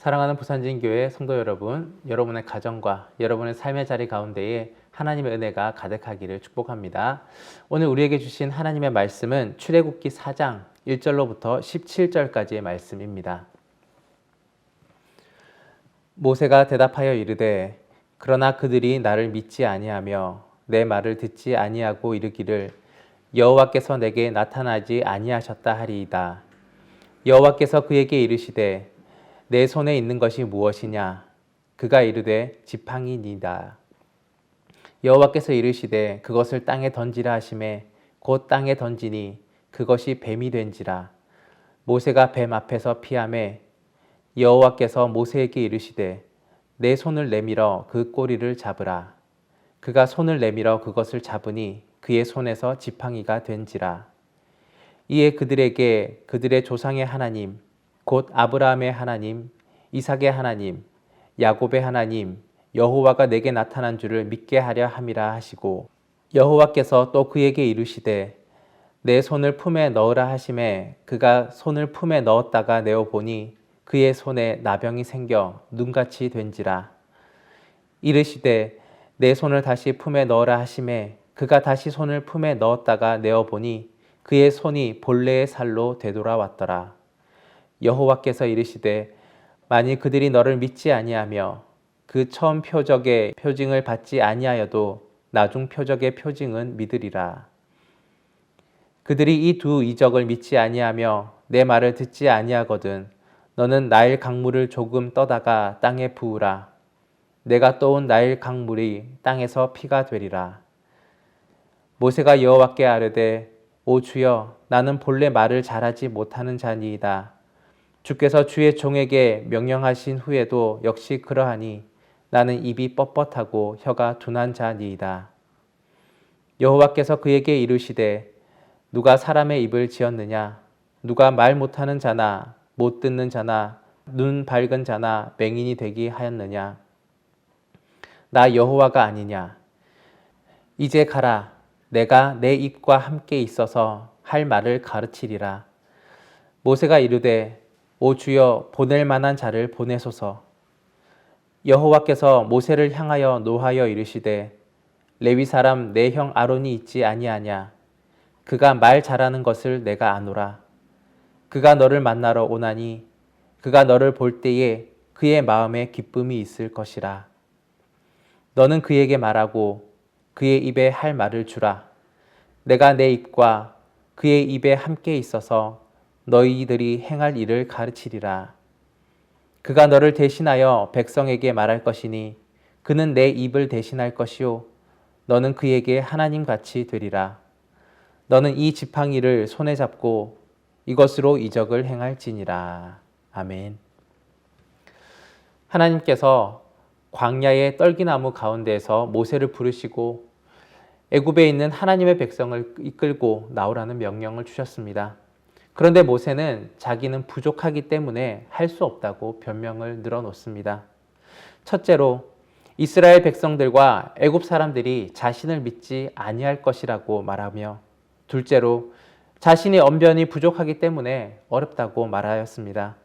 사랑하는 부산진교회 성도 여러분, 여러분의 가정과 여러분의 삶의 자리 가운데에 하나님의 은혜가 가득하기를 축복합니다. 오늘 우리에게 주신 하나님의 말씀은 출애굽기 4장 1절로부터 17절까지의 말씀입니다. 모세가 대답하여 이르되 그러나 그들이 나를 믿지 아니하며 내 말을 듣지 아니하고 이르기를 여호와께서 내게 나타나지 아니하셨다 하리이다. 여호와께서 그에게 이르시되 내 손에 있는 것이 무엇이냐? 그가 이르되 지팡이니이다. 여호와께서 이르시되 그것을 땅에 던지라 하시매 곧 땅에 던지니 그것이 뱀이 된지라. 모세가 뱀 앞에서 피하매 여호와께서 모세에게 이르시되 내 손을 내밀어 그 꼬리를 잡으라. 그가 손을 내밀어 그것을 잡으니 그의 손에서 지팡이가 된지라. 이에 그들에게 그들의 조상의 하나님 곧 아브라함의 하나님, 이삭의 하나님, 야곱의 하나님, 여호와가 내게 나타난 줄을 믿게 하려 함이라 하시고 여호와께서 또 그에게 이르시되 내 손을 품에 넣으라 하시매 그가 손을 품에 넣었다가 내어 보니 그의 손에 나병이 생겨 눈같이 된지라. 이르시되 내 손을 다시 품에 넣으라 하시매 그가 다시 손을 품에 넣었다가 내어 보니 그의 손이 본래의 살로 되돌아왔더라. 여호와께서 이르시되 만일 그들이 너를 믿지 아니하며 그 처음 표적의 표징을 받지 아니하여도 나중 표적의 표징은 믿으리라. 그들이 이 두 이적을 믿지 아니하며 내 말을 듣지 아니하거든 너는 나일 강물을 조금 떠다가 땅에 부으라. 내가 떠온 나일 강물이 땅에서 피가 되리라. 모세가 여호와께 아뢰되 오 주여 나는 본래 말을 잘하지 못하는 자니이다. 주께서 주의 종에게 명령하신 후에도 역시 그러하니 나는 입이 뻣뻣하고 혀가 둔한 자니이다. 여호와께서 그에게 이르시되 누가 사람의 입을 지었느냐? 누가 말 못하는 자나 못 듣는 자나 눈 밝은 자나 맹인이 되게 하였느냐? 나 여호와가 아니냐? 이제 가라. 내가 내 입과 함께 있어서 할 말을 가르치리라. 모세가 이르되 오 주여 보낼 만한 자를 보내소서. 여호와께서 모세를 향하여 노하여 이르시되 레위 사람 내 형 아론이 있지 아니하냐? 그가 말 잘하는 것을 내가 아노라. 그가 너를 만나러 오나니 그가 너를 볼 때에 그의 마음에 기쁨이 있을 것이라. 너는 그에게 말하고 그의 입에 할 말을 주라. 내가 내 입과 그의 입에 함께 있어서 너희들이 행할 일을 가르치리라. 그가 너를 대신하여 백성에게 말할 것이니 그는 내 입을 대신할 것이요 너는 그에게 하나님같이 되리라. 너는 이 지팡이를 손에 잡고 이것으로 이적을 행할지니라. 아멘. 하나님께서 광야의 떨기나무 가운데에서 모세를 부르시고 애굽에 있는 하나님의 백성을 이끌고 나오라는 명령을 주셨습니다. 그런데 모세는 자기는 부족하기 때문에 할 수 없다고 변명을 늘어놓습니다. 첫째로 이스라엘 백성들과 애굽 사람들이 자신을 믿지 아니할 것이라고 말하며 둘째로 자신이 언변이 부족하기 때문에 어렵다고 말하였습니다.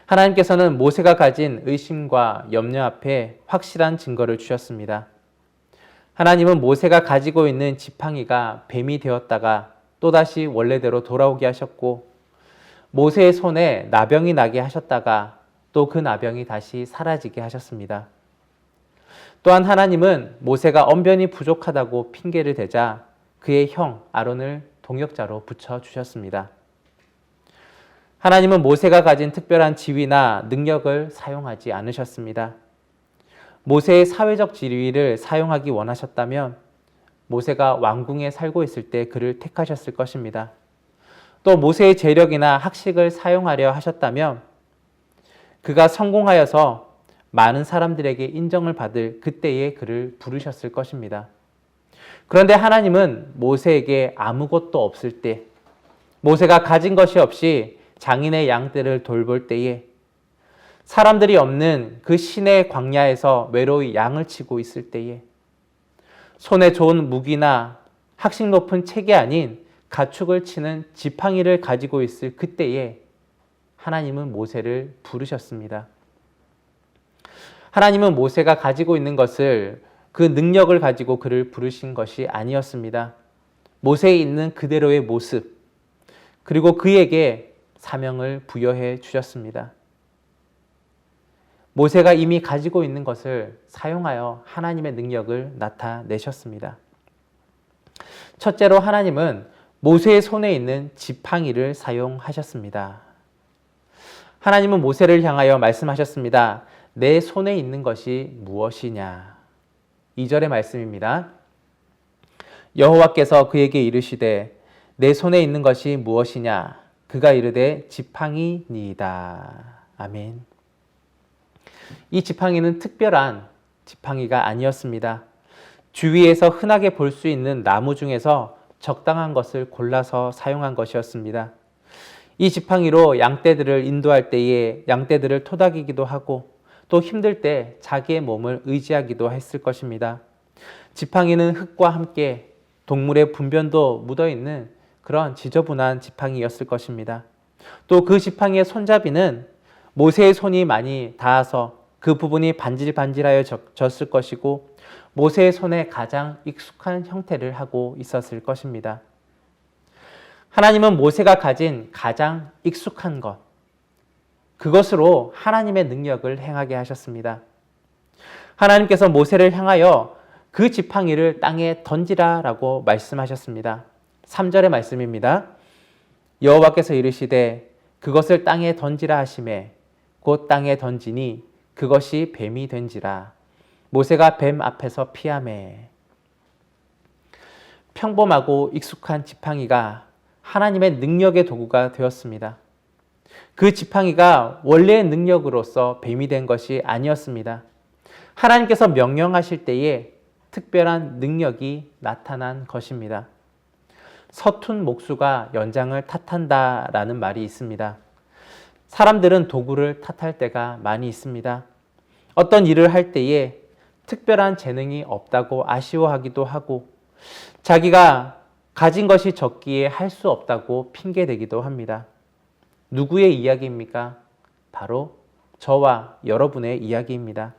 하나님께서는 모세가 가진 의심과 염려 앞에 확실한 증거를 주셨습니다. 하나님은 모세가 가지고 있는 지팡이가 뱀이 되었다가 또다시 원래대로 돌아오게 하셨고 모세의 손에 나병이 나게 하셨다가 또 그 나병이 다시 사라지게 하셨습니다. 또한 하나님은 모세가 언변이 부족하다고 핑계를 대자 그의 형 아론을 동역자로 붙여주셨습니다. 하나님은 모세가 가진 특별한 지위나 능력을 사용하지 않으셨습니다. 모세의 사회적 지위를 사용하기 원하셨다면 모세가 왕궁에 살고 있을 때 그를 택하셨을 것입니다. 또 모세의 재력이나 학식을 사용하려 하셨다면 그가 성공하여서 많은 사람들에게 인정을 받을 그때에 그를 부르셨을 것입니다. 그런데 하나님은 모세에게 아무것도 없을 때, 모세가 가진 것이 없이 장인의 양떼를 돌볼 때에, 사람들이 없는 그 시내 광야에서 외로이 양을 치고 있을 때에, 손에 좋은 무기나 학식 높은 책이 아닌 가축을 치는 지팡이를 가지고 있을 그때에 하나님은 모세를 부르셨습니다. 하나님은 모세가 가지고 있는 것을, 그 능력을 가지고 그를 부르신 것이 아니었습니다. 모세에 있는 그대로의 모습, 그리고 그에게 사명을 부여해 주셨습니다. 모세가 이미 가지고 있는 것을 사용하여 하나님의 능력을 나타내셨습니다. 첫째로 하나님은 모세의 손에 있는 지팡이를 사용하셨습니다. 하나님은 모세를 향하여 말씀하셨습니다. 내 손에 있는 것이 무엇이냐? 2절의 말씀입니다. 여호와께서 그에게 이르시되 내 손에 있는 것이 무엇이냐? 그가 이르되 지팡이니이다. 아멘. 이 지팡이는 특별한 지팡이가 아니었습니다. 주위에서 흔하게 볼 수 있는 나무 중에서 적당한 것을 골라서 사용한 것이었습니다. 이 지팡이로 양떼들을 인도할 때에 양떼들을 토닥이기도 하고 또 힘들 때 자기의 몸을 의지하기도 했을 것입니다. 지팡이는 흙과 함께 동물의 분변도 묻어있는 그런 지저분한 지팡이였을 것입니다. 또 그 지팡이의 손잡이는 모세의 손이 많이 닿아서 그 부분이 반질반질하여 졌을 것이고 모세의 손에 가장 익숙한 형태를 하고 있었을 것입니다. 하나님은 모세가 가진 가장 익숙한 것, 그것으로 하나님의 능력을 행하게 하셨습니다. 하나님께서 모세를 향하여 그 지팡이를 땅에 던지라라고 말씀하셨습니다. 3절의 말씀입니다. 여호와께서 이르시되 그것을 땅에 던지라 하시매 곧 땅에 던지니 그것이 뱀이 된지라. 모세가 뱀 앞에서 피하매. 평범하고 익숙한 지팡이가 하나님의 능력의 도구가 되었습니다. 그 지팡이가 원래의 능력으로서 뱀이 된 것이 아니었습니다. 하나님께서 명령하실 때에 특별한 능력이 나타난 것입니다. 서툰 목수가 연장을 탓한다라는 말이 있습니다. 사람들은 도구를 탓할 때가 많이 있습니다. 어떤 일을 할 때에 특별한 재능이 없다고 아쉬워하기도 하고 자기가 가진 것이 적기에 할 수 없다고 핑계대기도 합니다. 누구의 이야기입니까? 바로 저와 여러분의 이야기입니다.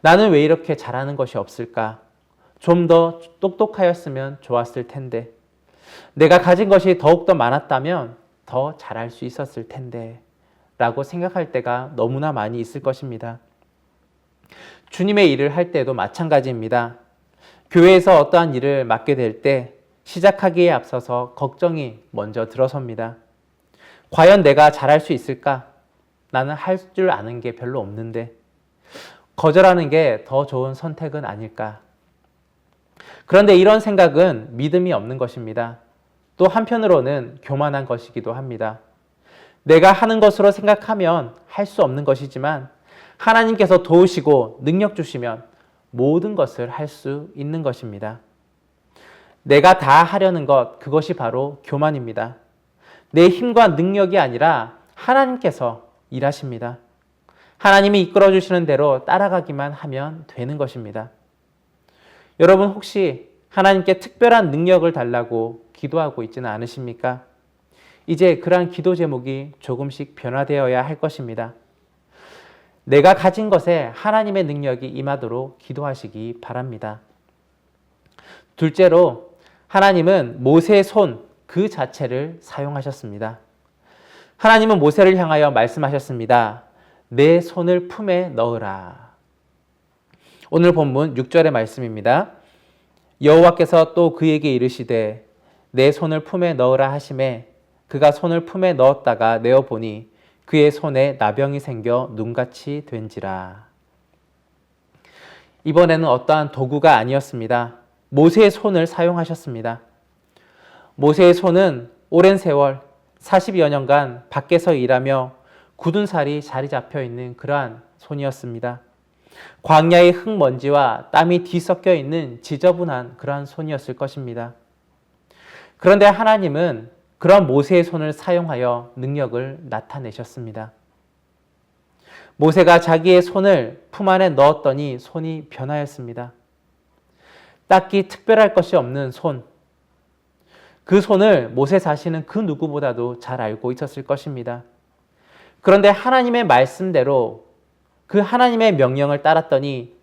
나는 왜 이렇게 잘하는 것이 없을까? 좀 더 똑똑하였으면 좋았을 텐데. 내가 가진 것이 더욱더 많았다면 더 잘할 수 있었을 텐데. 라고 생각할 때가 너무나 많이 있을 것입니다. 주님의 일을 할 때도 마찬가지입니다. 교회에서 어떠한 일을 맡게 될 때 시작하기에 앞서서 걱정이 먼저 들어섭니다. 과연 내가 잘할 수 있을까? 나는 할 줄 아는 게 별로 없는데. 거절하는 게 더 좋은 선택은 아닐까? 그런데 이런 생각은 믿음이 없는 것입니다. 또 한편으로는 교만한 것이기도 합니다. 내가 하는 것으로 생각하면 할 수 없는 것이지만 하나님께서 도우시고 능력 주시면 모든 것을 할 수 있는 것입니다. 내가 다 하려는 것, 그것이 바로 교만입니다. 내 힘과 능력이 아니라 하나님께서 일하십니다. 하나님이 이끌어 주시는 대로 따라가기만 하면 되는 것입니다. 여러분 혹시 하나님께 특별한 능력을 달라고 기도하고 있지는 않으십니까? 이제 그러한 기도 제목이 조금씩 변화되어야 할 것입니다. 내가 가진 것에 하나님의 능력이 임하도록 기도하시기 바랍니다. 둘째로 하나님은 모세의 손 그 자체를 사용하셨습니다. 하나님은 모세를 향하여 말씀하셨습니다. 내 손을 품에 넣으라. 오늘 본문 6절의 말씀입니다. 여호와께서 또 그에게 이르시되 내 손을 품에 넣으라 하시매 그가 손을 품에 넣었다가 내어보니 그의 손에 나병이 생겨 눈같이 된지라. 이번에는 어떠한 도구가 아니었습니다. 모세의 손을 사용하셨습니다. 모세의 손은 오랜 세월 40여 년간 밖에서 일하며 굳은 살이 자리 잡혀 있는 그러한 손이었습니다. 광야의 흙먼지와 땀이 뒤섞여 있는 지저분한 그러한 손이었을 것입니다. 그런데 하나님은 그런 모세의 손을 사용하여 능력을 나타내셨습니다. 모세가 자기의 손을 품 안에 넣었더니 손이 변하였습니다. 딱히 특별할 것이 없는 손. 그 손을 모세 자신은 그 누구보다도 잘 알고 있었을 것입니다. 그런데 하나님의 말씀대로 그 하나님의 명령을 따랐더니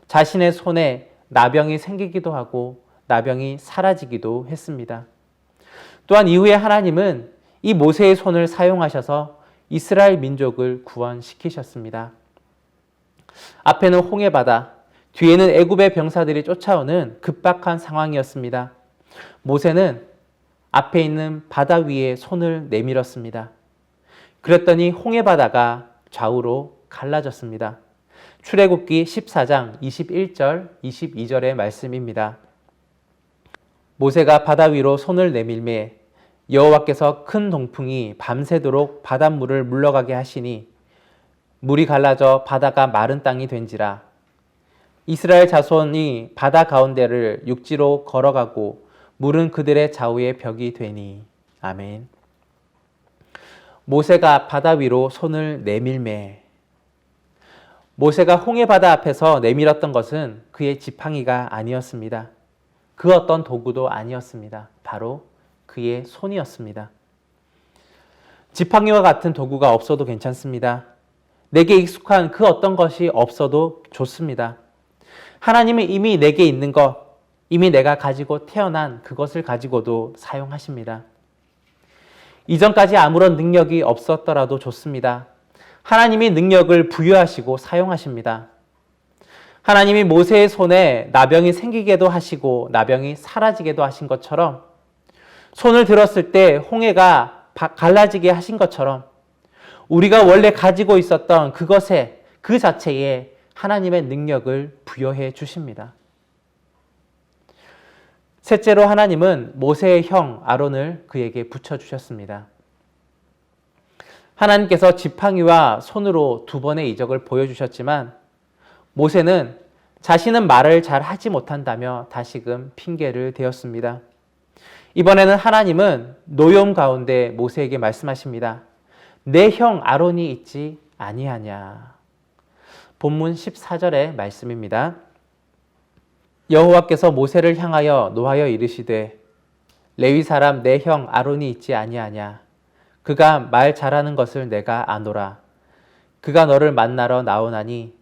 자신의 손에 나병이 생기기도 하고 나병이 사라지기도 했습니다. 또한 이후에 하나님은 이 모세의 손을 사용하셔서 이스라엘 민족을 구원시키셨습니다. 앞에는 홍해바다, 뒤에는 애굽의 병사들이 쫓아오는 급박한 상황이었습니다. 모세는 앞에 있는 바다 위에 손을 내밀었습니다. 그랬더니 홍해바다가 좌우로 갈라졌습니다. 출애굽기 14장 21절, 22절의 말씀입니다. 모세가 바다 위로 손을 내밀매 여호와께서 큰 동풍이 밤새도록 바닷물을 물러가게 하시니 물이 갈라져 바다가 마른 땅이 된지라. 이스라엘 자손이 바다 가운데를 육지로 걸어가고 물은 그들의 좌우의 벽이 되니. 아멘. 모세가 바다 위로 손을 내밀매. 모세가 홍해바다 앞에서 내밀었던 것은 그의 지팡이가 아니었습니다. 그 어떤 도구도 아니었습니다. 바로 그의 손이었습니다. 지팡이와 같은 도구가 없어도 괜찮습니다. 내게 익숙한 그 어떤 것이 없어도 좋습니다. 하나님은 이미 내게 있는 것, 이미 내가 가지고 태어난 그것을 가지고도 사용하십니다. 이전까지 아무런 능력이 없었더라도 좋습니다. 하나님이 능력을 부여하시고 사용하십니다. 하나님이 모세의 손에 나병이 생기게도 하시고 나병이 사라지게도 하신 것처럼 손을 들었을 때 홍해가 갈라지게 하신 것처럼 우리가 원래 가지고 있었던 그것에 그 자체에 하나님의 능력을 부여해 주십니다. 셋째로 하나님은 모세의 형 아론을 그에게 붙여주셨습니다. 하나님께서 지팡이와 손으로 두 번의 이적을 보여주셨지만 모세는 자신은 말을 잘 하지 못한다며 다시금 핑계를 대었습니다. 이번에는 하나님은 노여움 가운데 모세에게 말씀하십니다. 내 형 아론이 있지 아니하냐. 본문 14절의 말씀입니다. 여호와께서 모세를 향하여 노하여 이르시되 레위 사람 내 형 아론이 있지 아니하냐. 그가 말 잘하는 것을 내가 아노라. 그가 너를 만나러 나오나니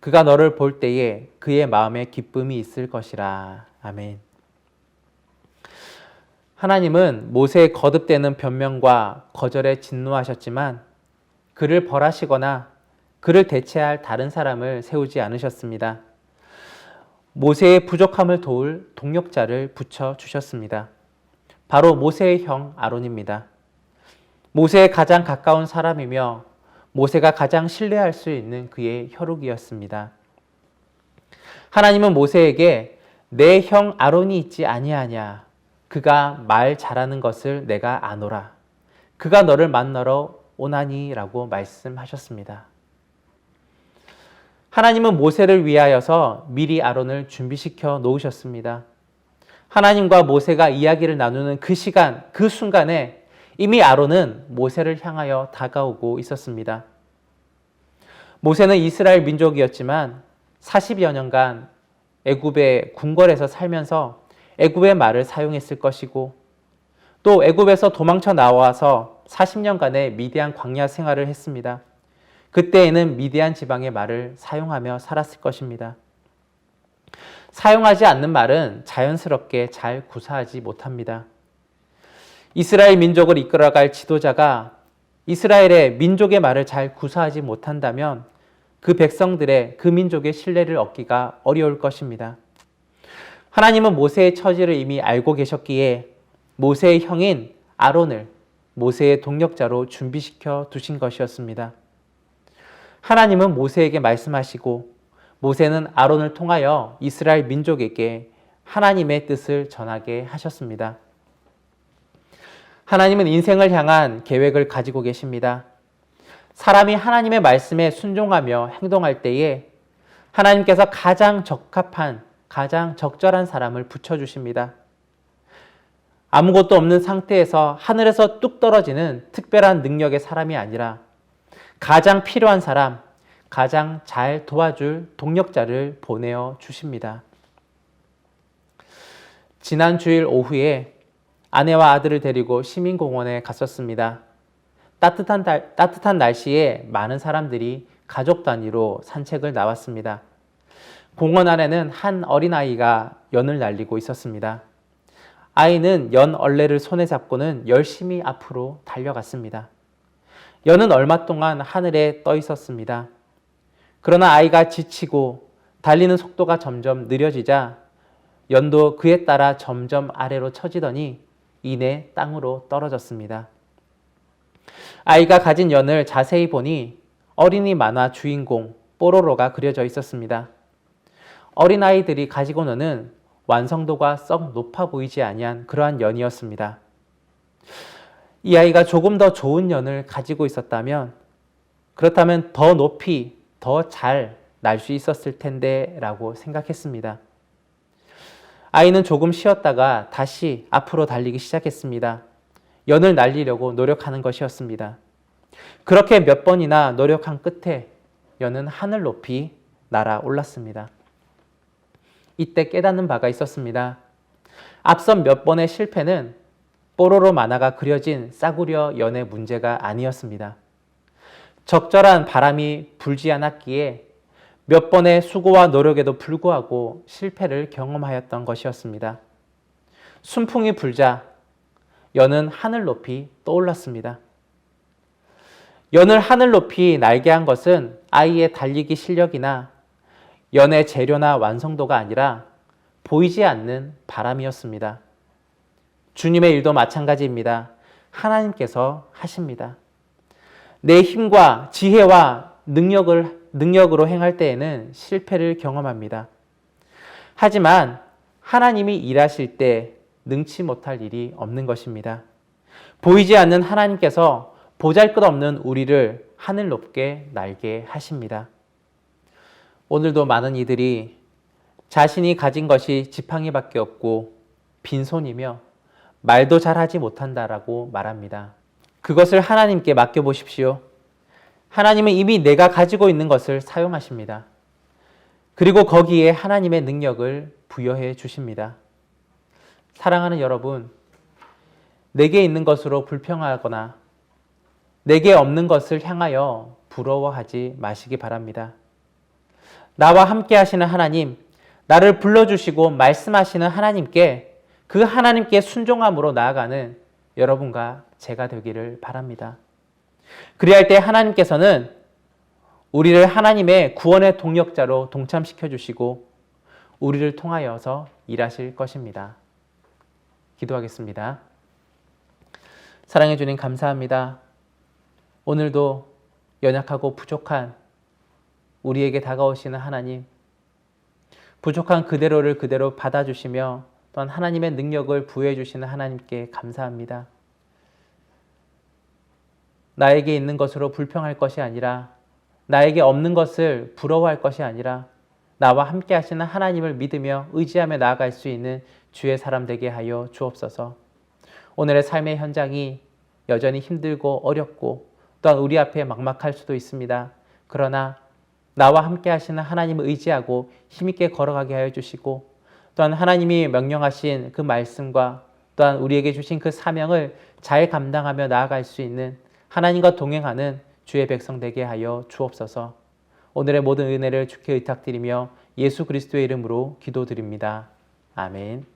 그가 너를 볼 때에 그의 마음에 기쁨이 있을 것이라. 아멘. 하나님은 모세의 거듭되는 변명과 거절에 진노하셨지만 그를 벌하시거나 그를 대체할 다른 사람을 세우지 않으셨습니다. 모세의 부족함을 도울 동력자를 붙여주셨습니다. 바로 모세의 형 아론입니다. 모세에 가장 가까운 사람이며 모세가 가장 신뢰할 수 있는 그의 혈육이었습니다. 하나님은 모세에게 내 형 아론이 있지 아니하냐. 그가 말 잘하는 것을 내가 아노라. 그가 너를 만나러 오나니라고 말씀하셨습니다. 하나님은 모세를 위하여서 미리 아론을 준비시켜 놓으셨습니다. 하나님과 모세가 이야기를 나누는 그 시간, 그 순간에 이미 아론은 모세를 향하여 다가오고 있었습니다. 모세는 이스라엘 민족이었지만 40여 년간 애굽의 궁궐에서 살면서 애굽의 말을 사용했을 것이고 또 애굽에서 도망쳐 나와서 40년간의 미디안 광야 생활을 했습니다. 그때에는 미디안 지방의 말을 사용하며 살았을 것입니다. 사용하지 않는 말은 자연스럽게 잘 구사하지 못합니다. 이스라엘 민족을 이끌어갈 지도자가 이스라엘의 민족의 말을 잘 구사하지 못한다면 그 백성들의 그 민족의 신뢰를 얻기가 어려울 것입니다. 하나님은 모세의 처지를 이미 알고 계셨기에 모세의 형인 아론을 모세의 동력자로 준비시켜 두신 것이었습니다. 하나님은 모세에게 말씀하시고 모세는 아론을 통하여 이스라엘 민족에게 하나님의 뜻을 전하게 하셨습니다. 하나님은 인생을 향한 계획을 가지고 계십니다. 사람이 하나님의 말씀에 순종하며 행동할 때에 하나님께서 가장 적합한, 가장 적절한 사람을 붙여주십니다. 아무것도 없는 상태에서 하늘에서 뚝 떨어지는 특별한 능력의 사람이 아니라 가장 필요한 사람, 가장 잘 도와줄 동력자를 보내어 주십니다. 지난 주일 오후에 아내와 아들을 데리고 시민공원에 갔었습니다. 따뜻한 날씨에 많은 사람들이 가족 단위로 산책을 나왔습니다. 공원 안에는 한 어린아이가 연을 날리고 있었습니다. 아이는 연 얼레를 손에 잡고는 열심히 앞으로 달려갔습니다. 연은 얼마 동안 하늘에 떠 있었습니다. 그러나 아이가 지치고 달리는 속도가 점점 느려지자 연도 그에 따라 점점 아래로 처지더니 이내 땅으로 떨어졌습니다. 아이가 가진 연을 자세히 보니 어린이 만화 주인공 뽀로로가 그려져 있었습니다. 어린아이들이 가지고 노는 완성도가 썩 높아 보이지 아니한 그러한 연이었습니다. 이 아이가 조금 더 좋은 연을 가지고 있었다면, 그렇다면 더 높이 더 잘 날 수 있었을 텐데 라고 생각했습니다. 아이는 조금 쉬었다가 다시 앞으로 달리기 시작했습니다. 연을 날리려고 노력하는 것이었습니다. 그렇게 몇 번이나 노력한 끝에 연은 하늘 높이 날아올랐습니다. 이때 깨닫는 바가 있었습니다. 앞선 몇 번의 실패는 뽀로로 만화가 그려진 싸구려 연의 문제가 아니었습니다. 적절한 바람이 불지 않았기에 몇 번의 수고와 노력에도 불구하고 실패를 경험하였던 것이었습니다. 순풍이 불자 연은 하늘 높이 떠올랐습니다. 연을 하늘 높이 날게 한 것은 아이의 달리기 실력이나 연의 재료나 완성도가 아니라 보이지 않는 바람이었습니다. 주님의 일도 마찬가지입니다. 하나님께서 하십니다. 내 힘과 지혜와 능력으로 행할 때에는 실패를 경험합니다. 하지만 하나님이 일하실 때 능치 못할 일이 없는 것입니다. 보이지 않는 하나님께서 보잘것없는 우리를 하늘 높게 날게 하십니다. 오늘도 많은 이들이 자신이 가진 것이 지팡이밖에 없고 빈손이며 말도 잘하지 못한다라고 말합니다. 그것을 하나님께 맡겨보십시오. 하나님은 이미 내가 가지고 있는 것을 사용하십니다. 그리고 거기에 하나님의 능력을 부여해 주십니다. 사랑하는 여러분, 내게 있는 것으로 불평하거나 내게 없는 것을 향하여 부러워하지 마시기 바랍니다. 나와 함께 하시는 하나님, 나를 불러주시고 말씀하시는 하나님께, 그 하나님께 순종함으로 나아가는 여러분과 제가 되기를 바랍니다. 그리할 때 하나님께서는 우리를 하나님의 구원의 동력자로 동참시켜 주시고 우리를 통하여서 일하실 것입니다. 기도하겠습니다. 사랑해 주님 감사합니다. 오늘도 연약하고 부족한 우리에게 다가오시는 하나님, 부족한 그대로를 그대로 받아주시며 또한 하나님의 능력을 부여해 주시는 하나님께 감사합니다. 나에게 있는 것으로 불평할 것이 아니라, 나에게 없는 것을 부러워할 것이 아니라 나와 함께 하시는 하나님을 믿으며 의지하며 나아갈 수 있는 주의 사람 되게 하여 주옵소서. 오늘의 삶의 현장이 여전히 힘들고 어렵고 또한 우리 앞에 막막할 수도 있습니다. 그러나 나와 함께 하시는 하나님을 의지하고 힘있게 걸어가게 하여 주시고, 또한 하나님이 명령하신 그 말씀과 또한 우리에게 주신 그 사명을 잘 감당하며 나아갈 수 있는 하나님과 동행하는 주의 백성 되게 하여 주옵소서. 오늘의 모든 은혜를 주께 의탁드리며 예수 그리스도의 이름으로 기도드립니다. 아멘.